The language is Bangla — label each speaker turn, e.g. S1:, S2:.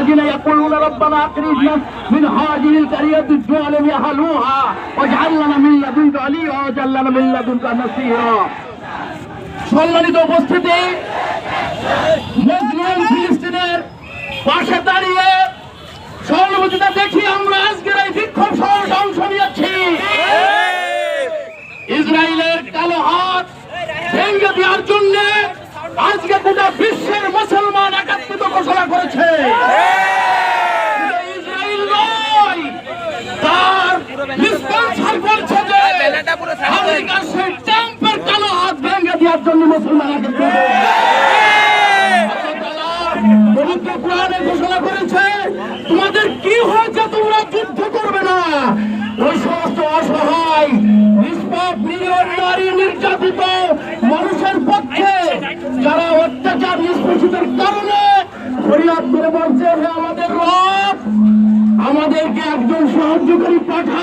S1: الذين يقولون ربنا أخرجنا من هذه القرية الظالم أهلها واجعل لنا من لدنك وليا واجعل لنا من لدنك نصيرا। সম্মানিত উপস্থিতি, মুসলিম ফিলিস্তিনের পাশে দাঁড়িয়ে সহানুভূতিটা দেখি আমরা আজকের এই বিক্ষোভ সমাবেশে অংশ নিয়েছি। ইসরায়েলের কালো হাত ভেঙে দেওয়ার জন্য আজকে গোটা বিশ্বের মুসলমান একাত্রিত ঘোষণা করেছে। ইসরায়েল নয়, তার স্পন্সর করছে যে আমেরিকার সেই ট্রাম্পের কালো হাত ভেঙে দেওয়ার জন্য মুসলমান একত্রিত পবিত্র কোরআনে ঘোষণা করেছে, তোমাদের কি হয়েছে, তোমরা যুদ্ধ করবে না। ওই সমস্ত অসহায় নিষ্পাপ নিরীহ নারী নির্যাতিত মানুষের পক্ষে যারা অত্যাচার নিষ্পেষিতের কারণে ফরিয়াদ করে বলছে, হে আমাদের রব, আমাদেরকে একজন সাহায্যকারী পাঠান।